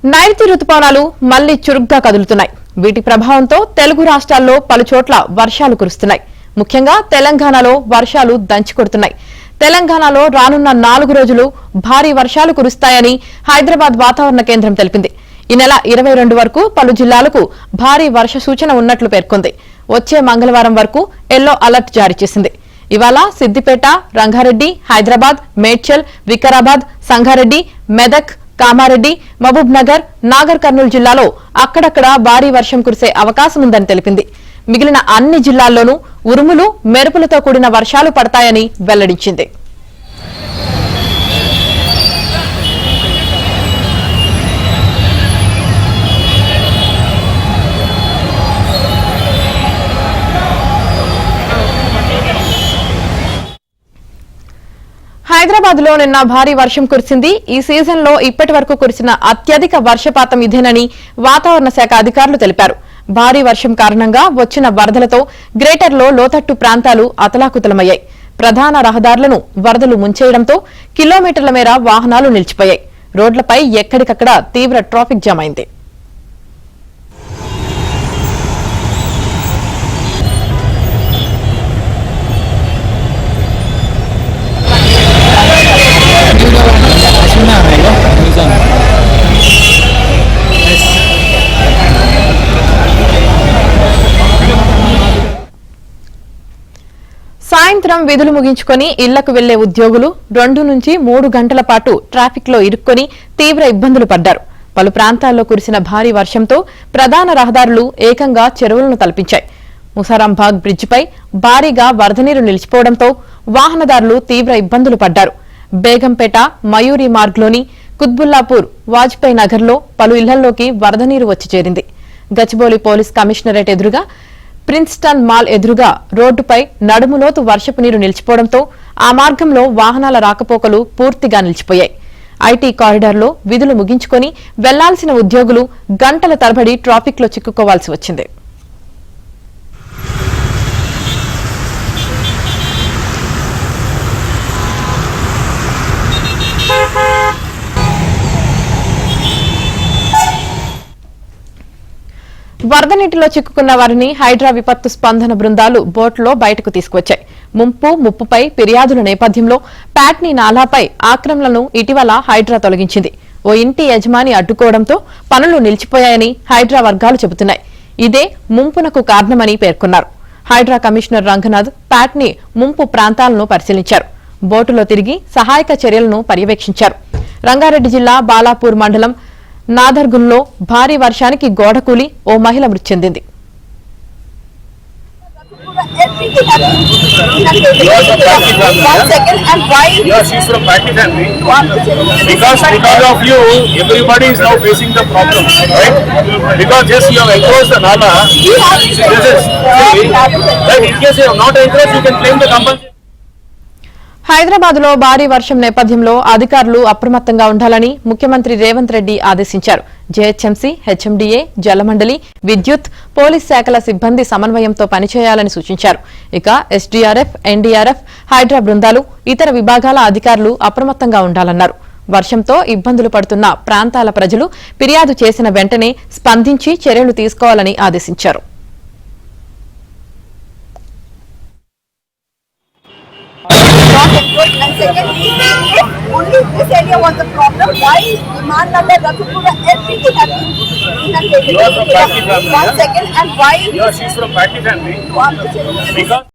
నైరుతి రుతుపవనాలు మళ్లీ చురుగ్గా కదులుతున్నాయి. వీటి ప్రభావంతో తెలుగు రాష్ట్రాల్లో పలుచోట్ల వర్షాలు కురుస్తున్నాయి. ముఖ్యంగా తెలంగాణలో వర్షాలు దంచికొడుతున్నాయి. తెలంగాణలో రానున్న 4 రోజులు భారీ వర్షాలు కురుస్తాయని హైదరాబాద్ వాతావరణ కేంద్రం తెలిపింది. ఈ నెల 22 వరకు పలు జిల్లాలకు భారీ వర్ష సూచన ఉన్నట్లు పేర్కొంది. వచ్చే మంగళవారం వరకు ఎల్లో అలర్ట్ జారీ చేసింది. ఇవాళ సిద్దిపేట, రంగారెడ్డి, హైదరాబాద్, మేడ్చల్, వికారాబాద్, సంగారెడ్డి, మెదక్, కామారెడ్డి, మహబూబ్ నగర్, నాగర్ కర్నూలు జిల్లాలో అక్కడక్కడ భారీ వర్షం కురిసే అవకాశం ఉందని తెలిపింది. మిగిలిన అన్ని జిల్లాల్లోనూ ఉరుములు, మెరుపులతో కూడిన వర్షాలు పడతాయని వెల్లడించింది. హైదరాబాద్ లో నిన్న భారీ వర్షం కురిసింది. ఈ సీజన్ లో ఇప్పటి వరకు కురిసిన అత్యధిక వర్షపాతం ఇదేనని వాతావరణ శాఖ అధికారులు తెలిపారు. భారీ వర్షం కారణంగా వచ్చిన వరదలతో గ్రేటర్ లో లోతట్టు ప్రాంతాలు అతలాకుతలమయ్యాయి. ప్రధాన రహదారులను వరదలు ముంచేయడంతో కిలోమీటర్ల మేర వాహనాలు నిలిచిపోయాయి. రోడ్లపై ఎక్కడికక్కడ తీవ్ర ట్రాఫిక్ జామ్ అయింది. సాయంత్రం విధులు ముగించుకుని ఇళ్లకు వెళ్లే ఉద్యోగులు 2 నుంచి 3 గంటల పాటు ట్రాఫిక్ లో ఇరుక్కుని తీవ్ర ఇబ్బందులు పడ్డారు. పలు ప్రాంతాల్లో కురిసిన భారీ వర్షంతో ప్రధాన రహదారులు ఏకంగా చెరువులను తలపించాయి. ముసారాంబాగ్ బ్రిడ్జిపై భారీగా వరద నీరు నిలిచిపోవడంతో వాహనదారులు తీవ్ర ఇబ్బందులు పడ్డారు. బేగంపేట, మయూరి మార్గ్లోని కుత్బుల్లాపూర్, వాజ్పేయి నగర్లో పలు ఇళ్లలోకి వరద నీరు వచ్చి చేరింది. గచ్చిబౌలి పోలీస్ కమిషనరేట్ ఎదురుగా, ప్రిన్స్టన్ మాల్ ఎదురుగా రోడ్డుపై నడుములోతు వర్షపు నీరు నిలిచిపోవడంతో ఆ మార్గంలో వాహనాల రాకపోకలు పూర్తిగా నిలిచిపోయాయి. ఐటీ కారిడార్లో విధులు ముగించుకుని వెళ్లాల్సిన ఉద్యోగులు గంటల తరబడి ట్రాఫిక్ లో చిక్కుకోవాల్సి వచ్చింది. వరద నీటిలో చిక్కుకున్న వారిని హైడ్రా విపత్తు స్పందన బృందాలు బోట్లో బయటకు తీసుకువచ్చాయి. ముప్పుపై ఫిర్యాదుల నేపథ్యంలో ప్యాట్నీ నాలాపై ఆక్రమణలను ఇటీవల హైడ్రా తొలగించింది. ఓ ఇంటి యజమాని అడ్డుకోవడంతో పనులు నిలిచిపోయాయని హైడ్రా వర్గాలు చెబుతున్నాయి. ఇదే ముంపునకు కారణమని పేర్కొన్నారు. హైడ్రా కమిషనర్ రంగనాథ్ ప్యాట్నీ ముంపు ప్రాంతాలను పరిశీలించారు. బోటులో తిరిగి సహాయక చర్యలను పర్యవేక్షించారు. రంగారెడ్డి జిల్లా బాలాపూర్ మండలం నాదర్గున్లో భారీ వర్షానికి గోడ కూలి ఓ మహిళ మృతి చెందింది. హైదరాబాద్ లో భారీ వర్షం నేపథ్యంలో అధికారులు అప్రమత్తంగా ఉండాలని ముఖ్యమంత్రి రేవంత్ రెడ్డి ఆదేశించారు. జీహెచ్ఎంసీ, హెచ్ఎండీఏ, జలమండలి, విద్యుత్, పోలీస్ శాఖల సిబ్బంది సమన్వయంతో పనిచేయాలని సూచించారు. ఇక ఎస్డీఆర్ఎఫ్, ఎన్డీఆర్ఎఫ్, హైడ్రా బృందాలు, ఇతర విభాగాల అధికారులు అప్రమత్తంగా ఉండాలన్నారు. వర్షంతో ఇబ్బందులు పడుతున్న ప్రాంతాల ప్రజలు ఫిర్యాదు చేసిన వెంటనే స్పందించి చర్యలు తీసుకోవాలని ఆదేశించారు. And secondly, if only this area was the problem, why Imannagar, Raghupura, everything has been inundated? 1 second, and why? She's from Patni family. Because